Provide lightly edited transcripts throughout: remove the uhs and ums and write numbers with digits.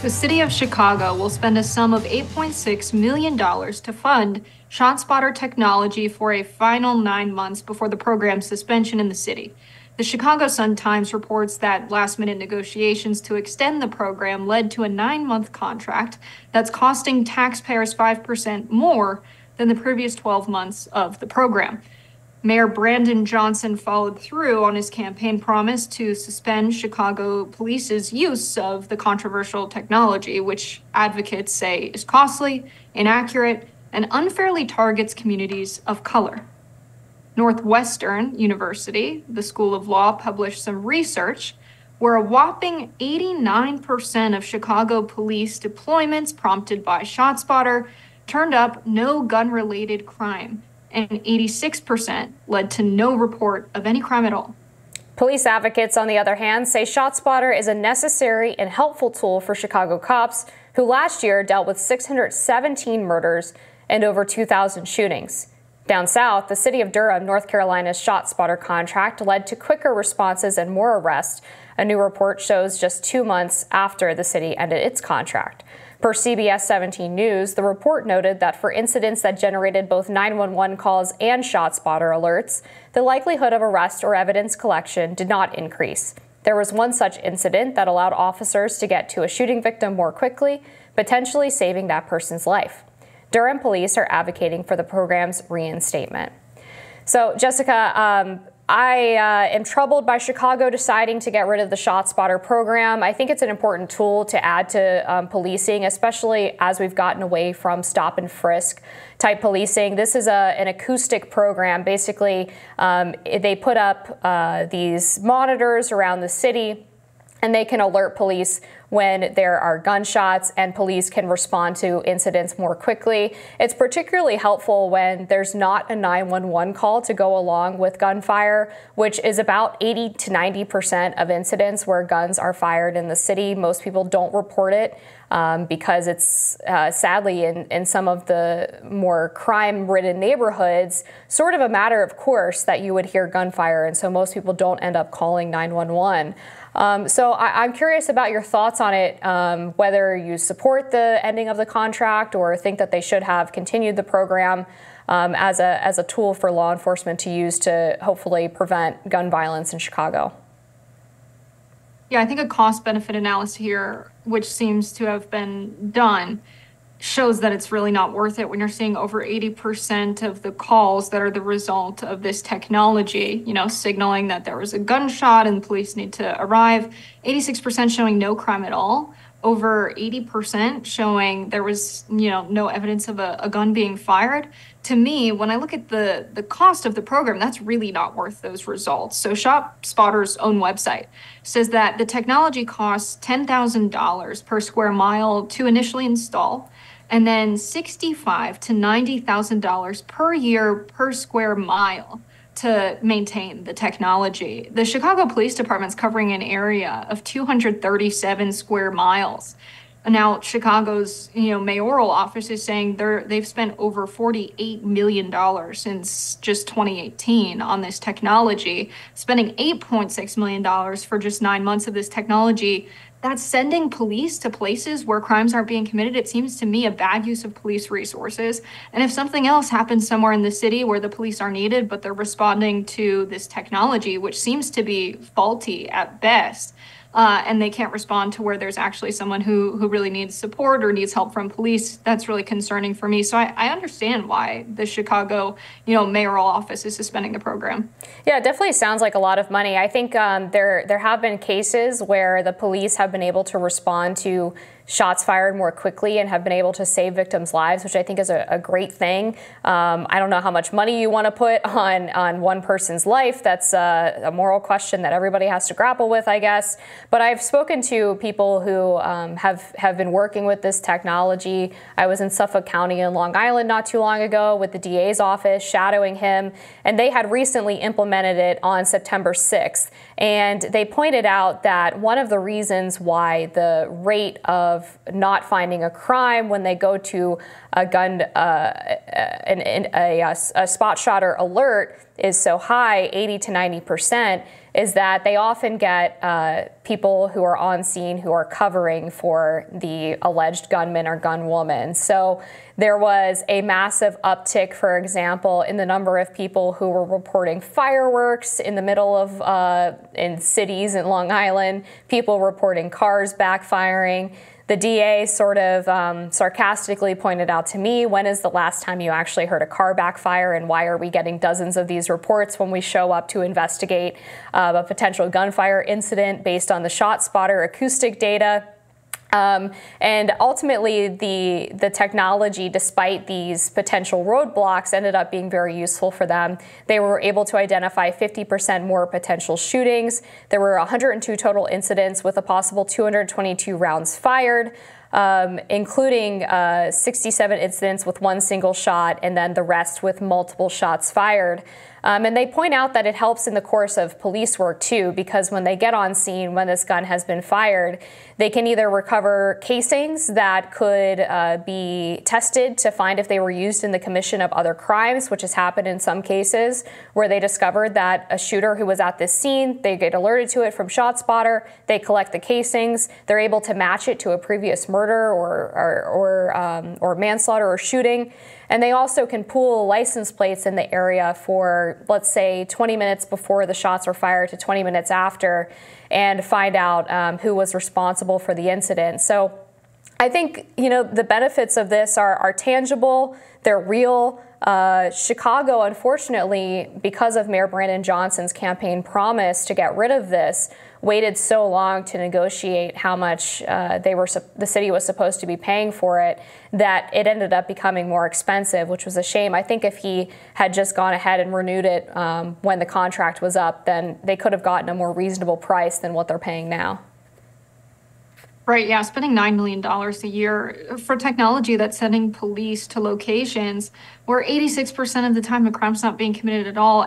The city of Chicago will spend a sum of $8.6 million to fund Shotspotter technology for a final 9 months before the program's suspension in the city. The Chicago Sun-Times reports that last-minute negotiations to extend the program led to a 9-month contract that's costing taxpayers 5% more than the previous 12 months of the program. Mayor Brandon Johnson followed through on his campaign promise to suspend Chicago police's use of the controversial technology, which advocates say is costly, inaccurate, and unfairly targets communities of color. Northwestern University, the School of Law, published some research where a whopping 89% of Chicago police deployments prompted by Shotspotter turned up no gun-related crime, and 86% led to no report of any crime at all. Police advocates, on the other hand, say Shotspotter is a necessary and helpful tool for Chicago cops who last year dealt with 617 murders and over 2,000 shootings. Down south, the city of Durham, North Carolina's Shotspotter contract led to quicker responses and more arrests. A new report shows just 2 months after the city ended its contract. Per CBS 17 News, the report noted that for incidents that generated both 911 calls and Shotspotter alerts, the likelihood of arrest or evidence collection did not increase. There was one such incident that allowed officers to get to a shooting victim more quickly, potentially saving that person's life. Durham police are advocating for the program's reinstatement. So, Jessica, I am troubled by Chicago deciding to get rid of the Shotspotter program. I think it's an important tool to add to policing, especially as we've gotten away from stop and frisk type policing. This is an acoustic program. Basically, they put up these monitors around the city, and they can alert police when there are gunshots, and police can respond to incidents more quickly. It's particularly helpful when there's not a 911 call to go along with gunfire, which is about 80 to 90% of incidents where guns are fired in the city. Most people don't report it because it's sadly in some of the more crime-ridden neighborhoods sort of a matter of course that you would hear gunfire, and so most people don't end up calling 911. So I'm curious about your thoughts on it, whether you support the ending of the contract or think that they should have continued the program as a tool for law enforcement to use to hopefully prevent gun violence in Chicago. Yeah, I think a cost-benefit analysis here, which seems to have been done, shows that it's really not worth it when you're seeing over 80% of the calls that are the result of this technology, signaling that there was a gunshot and police need to arrive, 86% showing no crime at all, over 80% showing there was, no evidence of a gun being fired. To me, when I look at the cost of the program, that's really not worth those results. So ShotSpotter's own website says that the technology costs $10,000 per square mile to initially install, and then $65,000 to $90,000 per year per square mile to maintain the technology. The Chicago Police Department's covering an area of 237 square miles. Now, Chicago's mayoral office is saying they've spent over $48 million since just 2018 on this technology, spending $8.6 million for just 9 months of this technology. That's sending police to places where crimes aren't being committed. It seems to me a bad use of police resources. And if something else happens somewhere in the city where the police are needed, but they're responding to this technology, which seems to be faulty at best, and they can't respond to where there's actually someone who really needs support or needs help from police, that's really concerning for me. So I understand why the Chicago, mayoral office is suspending the program. Yeah, it definitely sounds like a lot of money. I think there have been cases where the police have been able to respond to shots fired more quickly and have been able to save victims' lives, which I think is a great thing. I don't know how much money you want to put on one person's life. That's a moral question that everybody has to grapple with, I guess. But I've spoken to people who have been working with this technology. I was in Suffolk County in Long Island not too long ago with the DA's office, shadowing him, and they had recently implemented it on September 6th. And they pointed out that one of the reasons why the rate of not finding a crime when they go to a gun, a spot shot or alert is so high, 80 to 90%, is that they often get people who are on scene who are covering for the alleged gunman or gunwoman. So there was a massive uptick, for example, in the number of people who were reporting fireworks in the middle of in cities in Long Island, people reporting cars backfiring. The DA sort of sarcastically pointed out to me, when is the last time you actually heard a car backfire, and why are we getting dozens of these reports when we show up to investigate a potential gunfire incident based on the Shotspotter acoustic data? And ultimately, the technology, despite these potential roadblocks, ended up being very useful for them. They were able to identify 50% more potential shootings. There were 102 total incidents with a possible 222 rounds fired, including 67 incidents with one single shot, and then the rest with multiple shots fired. And they point out that it helps in the course of police work too, because when they get on scene, when this gun has been fired, they can either recover casings that could be tested to find if they were used in the commission of other crimes, which has happened in some cases, where they discovered that a shooter who was at this scene, they get alerted to it from Shotspotter, they collect the casings, they're able to match it to a previous murder or manslaughter or shooting. And they also can pool license plates in the area for, let's say, 20 minutes before the shots were fired to 20 minutes after, and find out who was responsible for the incident. So I think, the benefits of this are tangible, they're real. Chicago, unfortunately, because of Mayor Brandon Johnson's campaign promise to get rid of this, waited so long to negotiate how much the city was supposed to be paying for it, that it ended up becoming more expensive, which was a shame. I think if he had just gone ahead and renewed it when the contract was up, then they could have gotten a more reasonable price than what they're paying now. Right, yeah, spending $9 million a year for technology that's sending police to locations where 86% of the time the crime's not being committed at all.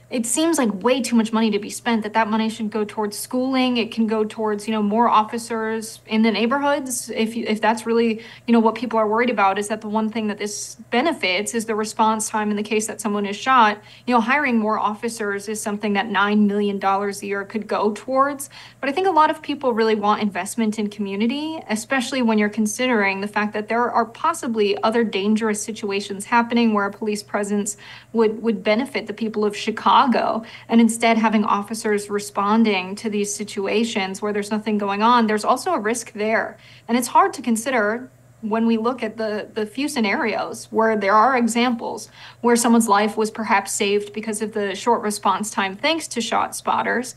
It seems like way too much money to be spent, that money should go towards schooling. It can go towards, more officers in the neighborhoods. If that's really, what people are worried about, is that the one thing that this benefits is the response time in the case that someone is shot. Hiring more officers is something that $9 million a year could go towards. But I think a lot of people really want investment in community, especially when you're considering the fact that there are possibly other dangerous situations happening where a police presence would benefit the people of Chicago. And instead having officers responding to these situations where there's nothing going on, there's also a risk there. And it's hard to consider when we look at the few scenarios where there are examples where someone's life was perhaps saved because of the short response time thanks to Shotspotters.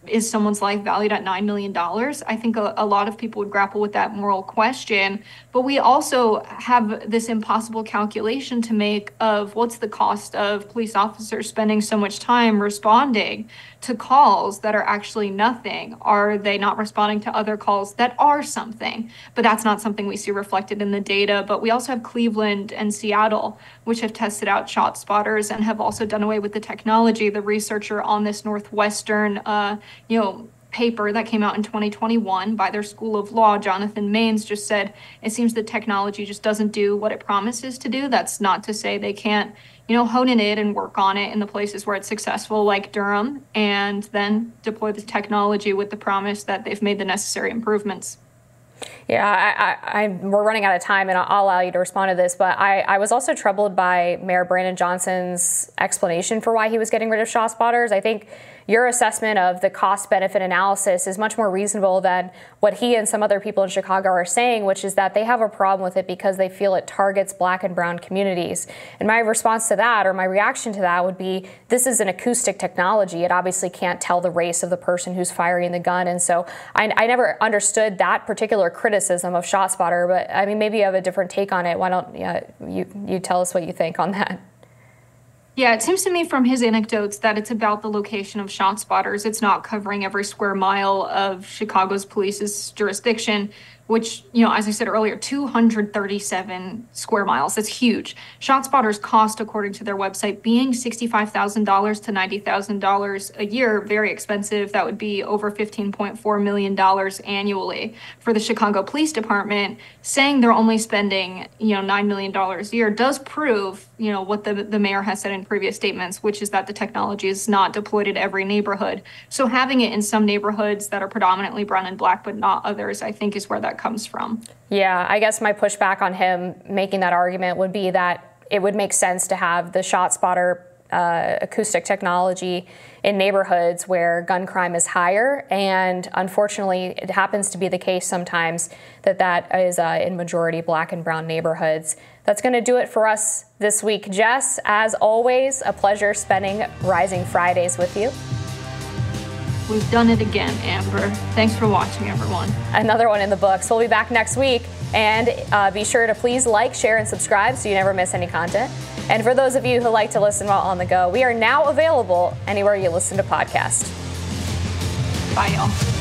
Is someone's life valued at $9 million? I think a lot of people would grapple with that moral question. But we also have this impossible calculation to make of what's the cost of police officers spending so much time responding to calls that are actually nothing. Are they not responding to other calls that are something? But that's not something we see reflected in the data. But we also have Cleveland and Seattle, which have tested out Shotspotters and have also done away with the technology. The researcher on this Northwestern, paper that came out in 2021 by their School of Law, Jonathan Maines, just said it seems the technology just doesn't do what it promises to do. That's not to say they can't, hone in it and work on it in the places where it's successful, like Durham, and then deploy the technology with the promise that they've made the necessary improvements. Yeah, we're running out of time, and I'll allow you to respond to this, but I was also troubled by Mayor Brandon Johnson's explanation for why he was getting rid of Shotspotters. I think your assessment of the cost-benefit analysis is much more reasonable than what he and some other people in Chicago are saying, which is that they have a problem with it because they feel it targets Black and brown communities. And my response to that, or my reaction to that, would be, this is an acoustic technology. It obviously can't tell the race of the person who's firing the gun. And so I never understood that particular criticism of Shotspotter, but I mean, maybe you have a different take on it. Why don't you tell us what you think on that? Yeah, it seems to me from his anecdotes that it's about the location of Shotspotters. It's not covering every square mile of Chicago's police's jurisdiction, which, as I said earlier, 237 square miles. That's huge. ShotSpotter's cost, according to their website, being $65,000 to $90,000 a year, very expensive. That would be over $15.4 million annually. For the Chicago Police Department, saying they're only spending, $9 million a year does prove, what the mayor has said in previous statements, which is that the technology is not deployed at every neighborhood. So having it in some neighborhoods that are predominantly brown and black, but not others, I think is where that comes from. Yeah, I guess my pushback on him making that argument would be that it would make sense to have the ShotSpotter acoustic technology in neighborhoods where gun crime is higher. And unfortunately, it happens to be the case sometimes that is in majority black and brown neighborhoods. That's going to do it for us this week. Jess, as always, a pleasure spending Rising Fridays with you. We've done it again, Amber. Thanks for watching, everyone. Another one in the books. We'll be back next week. And be sure to please like, share, and subscribe so you never miss any content. And for those of you who like to listen while on the go, we are now available anywhere you listen to podcasts. Bye, y'all.